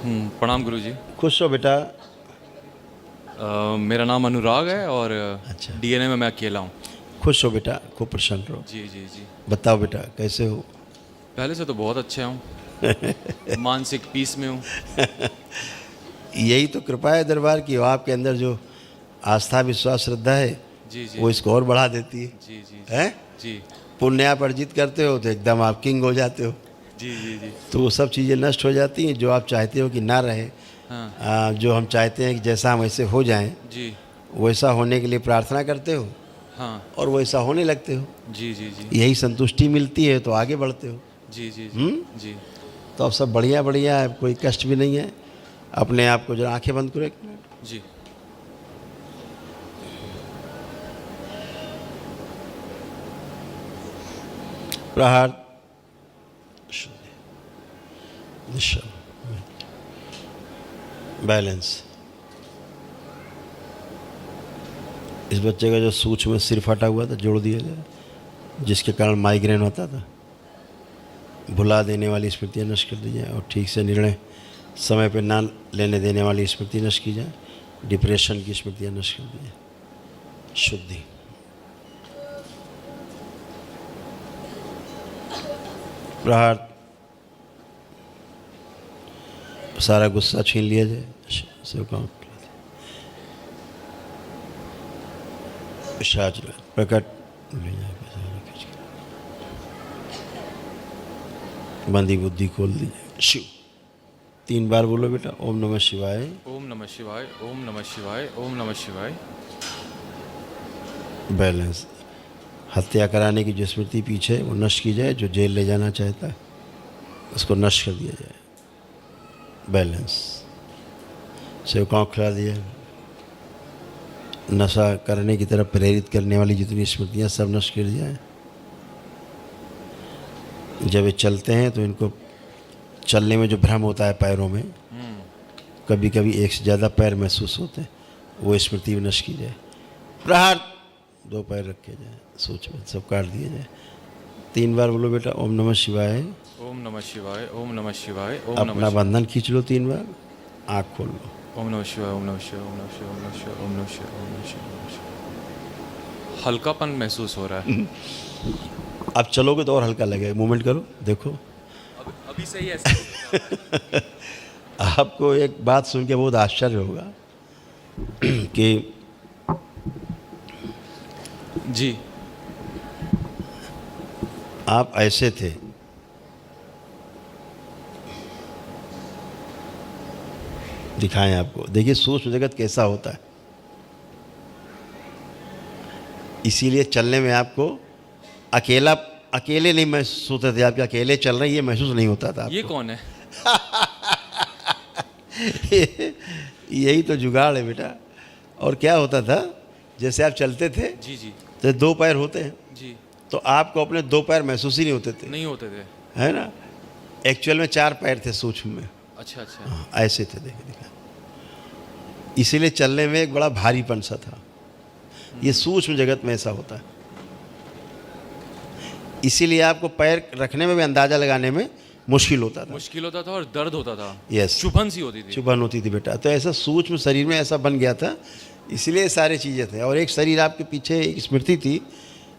प्रणाम गुरुजी। खुश हो बेटा। मेरा नाम अनुराग है और अच्छा। डीएनए में मैं अकेला हूँ। खुश हो बेटा, खूब प्रसन्न रहो। जी जी जी। बताओ बेटा कैसे हो। पहले से तो बहुत अच्छे हूँ। मानसिक पीस में हूँ। यही तो कृपा है दरबार की, आपके अंदर जो आस्था विश्वास श्रद्धा है जी जी वो जी इसको और बढ़ा देती है। जी जी हैं? जी पुण्य आप अर्जित करते हो तो एकदम आप किंग हो जाते हो। जी जी जी। तो वो सब चीज़ें नष्ट हो जाती हैं जो आप चाहते हो कि ना रहे। हाँ जो हम चाहते हैं कि जैसा हम ऐसे हो जाएं, जी वैसा होने के लिए प्रार्थना करते हो हाँ और वैसा होने लगते हो। जी जी जी यही संतुष्टि मिलती है तो आगे बढ़ते हो। जी जी जी हम्म? जी। तो अब सब बढ़िया बढ़िया है, कोई कष्ट भी नहीं है। अपने आप को जरा आंखें बंद करो एक मिनट। जी प्रहार बैलेंस। इस बच्चे का जो सूक्ष्म में सिर फटा हुआ था जोड़ दिया जाए, जिसके कारण माइग्रेन होता था। भुला देने वाली स्मृतियाँ नष्ट कर दी जाए और ठीक से निर्णय समय पर ना लेने देने वाली स्मृति नष्ट की जाए। डिप्रेशन की स्मृतियाँ नष्ट कर दी जाए। शुद्धि। प्रहार। सारा गुस्सा छीन लिया जाए। प्रकट बंदी बुद्धि खोल दी जाए। शिव। 3 बार बोलो बेटा, ओम नमः शिवाय। ओम नमः शिवाय, ओम नमः शिवाय, ओम नमः शिवाय। बैलेंस। हत्या कराने की जो स्मृति पीछे वो नष्ट की जाए, जो जेल ले जाना चाहता है उसको नष्ट कर दिया जाए। बैलेंस। सेवकाओं खिला दिया। नशा करने की तरफ प्रेरित करने वाली जितनी स्मृतियाँ सब नष्ट कर दिया है। जब ये चलते हैं तो इनको चलने में जो भ्रम होता है पैरों में, कभी कभी एक से ज़्यादा पैर महसूस होते हैं, वो स्मृति भी नष्ट की जाए। प्रहार। 2 पैर रखे जाए, सोच में सब काट दिए जाए। 3 बार बोलो बेटा, ओम नमः शिवाय। ओम नमः शिवाय, ओम नमः शिवाय, ओम नमः अपना शिवाय। बंधन खींच लो 3 बार, आँख खोल लो। ओम नमः शिवाय, ओम नमः शिवाय, ओम नमः शिवाय, ओम नमः शिवाय, ओम नमः शिवाय, ओम नमः शिवाय, ओम नमः शिवाय। हल्कापन महसूस हो रहा है। अब चलोगे तो और हल्का लगेगा। मूवमेंट करो, देखो। अभी से ही ऐसा। आपको एक बात सुन के बहुत आश्चर्य होगा कि जी आप ऐसे थे, दिखाएं आपको। देखिए सूक्ष्म जगत कैसा होता है। इसीलिए चलने में आपको अकेले नहीं महसूस होते थे। आपके अकेले चल रहे हैं ये महसूस नहीं होता था आपको। ये कौन है? यही तो जुगाड़ है बेटा। और क्या होता था, जैसे आप चलते थे जी जी तो 2 पैर होते हैं, जी। तो आपको अपने 2 पैर महसूस ही नहीं होते थे, नहीं होते थे। है ना। एक्चुअल में 4 पैर थे सूक्ष्म में। अच्छा अच्छा। हाँ, ऐसे थे, देखिए देखिए। इसीलिए चलने में एक बड़ा भारीपन सा था। ये सूक्ष्म जगत में ऐसा होता है। इसीलिए आपको पैर रखने में भी अंदाज़ा लगाने में मुश्किल होता था। मुश्किल होता था और दर्द होता था। यस। चुभन सी होती थी। चुभन होती थी बेटा। तो ऐसा सूक्ष्म शरीर में ऐसा बन गया था, इसलिए सारी चीज़ें थे। और एक शरीर आपके पीछे एक स्मृति थी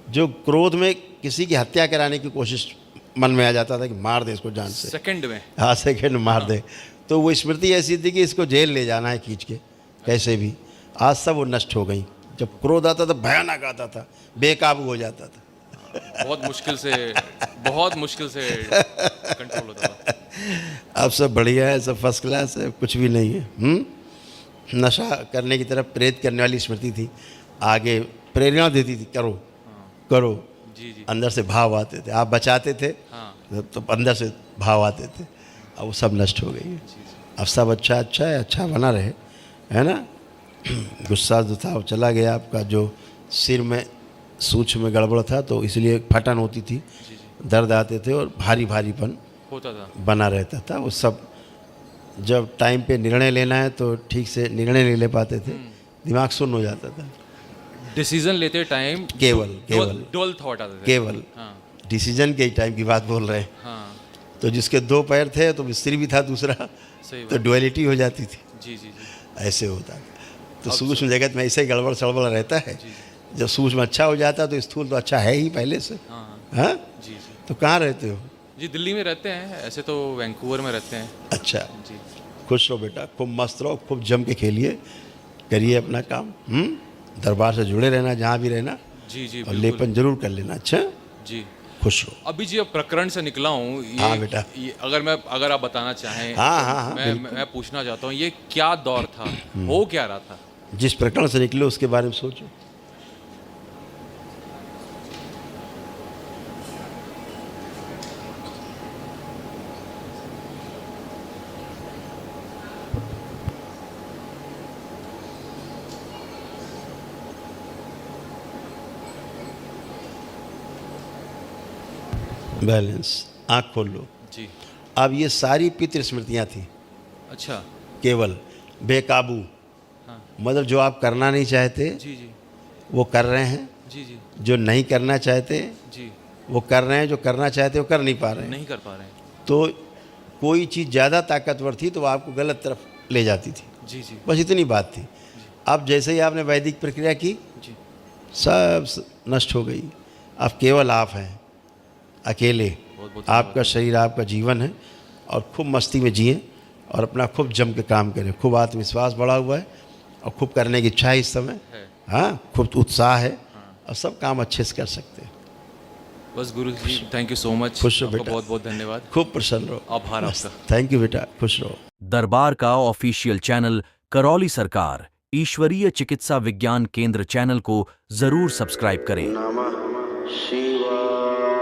जो क्रोध में किसी की हत्या कराने की कोशिश मन में आ जाता था कि मार दे इसको जान से। सेकंड में। हाँ, सेकंड मार दे। तो वो स्मृति ऐसी थी कि इसको जेल ले जाना है खींच के कैसे भी। आज सब वो नष्ट हो गई। जब क्रोध आता था भयानक आता था, बेकाबू हो जाता था। बहुत मुश्किल से कंट्रोल होता था। अब सब बढ़िया है, सब फर्स्ट क्लास है, कुछ भी नहीं है। नशा करने की तरफ प्रेरित करने वाली स्मृति थी, आगे प्रेरणा देती थी, करो करो। जी जी। अंदर से भाव आते थे, आप बचाते थे हाँ तो अंदर से भाव आते थे। अब वो सब नष्ट हो गई है। अब सब अच्छा अच्छा है, अच्छा बना रहे, है ना। गुस्सा जो था वो चला गया। आपका जो सिर में सूक्ष्म में गड़बड़ था तो इसलिए फटन होती थी, जी जी। दर्द आते थे और भारी भारीपन होता था। बना रहता था। वो सब जब टाइम पे निर्णय लेना है तो ठीक से निर्णय नहीं ले पाते थे, दिमाग सुन्न हो जाता था। डिसीजन लेते टाइम केवल डोल थॉट आते थे। केवल हाँ डिसीजन के टाइम की बात बोल रहे हैं। हाँ तो जिसके 2 पैर थे तो स्त्री भी था दूसरा, सही तो डुअलिटी हो जाती थी, जी जी जी ऐसे होता था। तो सूक्ष्म जगत में ऐसे गड़बड़ सड़बड़ रहता है। जब सूक्ष्म अच्छा हो जाता है तो स्थूल तो अच्छा है ही पहले से। हाँ हाँ, जी जी तो कहाँ रहते हो? जी दिल्ली में रहते हैं, ऐसे तो वैंकूवर में रहते हैं। अच्छा, जी खुश रहो बेटा, खूब मस्त रहो, खूब जम के खेलिए, करिए अपना काम। दरबार से जुड़े रहना जहाँ भी रहना, जी जी और बिल्कुल लेपन जरूर कर लेना। अच्छा, जी। खुश रहो। अभी जी अब प्रकरण से निकला हूँ हाँ बेटा। ये अगर आप बताना चाहें हाँ, तो हाँ, हाँ, मैं पूछना चाहता हूँ ये क्या दौर था, हो क्या रहा था? जिस प्रकरण से निकले उसके बारे में सोचो। बैलेंस, आँख खोल लो। जी अब ये सारी पितृ स्मृतियाँ थी, अच्छा केवल बेकाबू, हाँ मतलब जो आप करना नहीं चाहते जी जी वो कर रहे हैं, जी जी जो नहीं करना चाहते जी वो कर रहे हैं, जो करना चाहते वो कर नहीं पा रहे हैं। नहीं कर पा रहे हैं। तो कोई चीज़ ज़्यादा ताकतवर थी तो वो आपको गलत तरफ ले जाती थी, जी जी बस इतनी बात थी। अब जैसे ही आपने वैदिक प्रक्रिया की, जी सब नष्ट हो गई। अब केवल आप हैं, अकेले, बहुत बहुत आपका शरीर, आपका जीवन है, और खूब मस्ती में जिए और अपना खूब जम के काम करें। खूब आत्मविश्वास बढ़ा हुआ है और खूब करने की इच्छा है इस समय। है। हाँ, खूब उत्साह है और सब काम अच्छे से कर सकते हैं। बस गुरु जी थैंक यू सो मच, खुश रहो आपका बेटा। बहुत बहुत धन्यवाद, खूब प्रसन्न रहो। आभार आपका। थैंक यू बेटा, खुश रहो। दरबार का ऑफिशियल चैनल करौली सरकार ईश्वरीय चिकित्सा विज्ञान केंद्र चैनल को जरूर सब्सक्राइब करें। नमः शिवाय।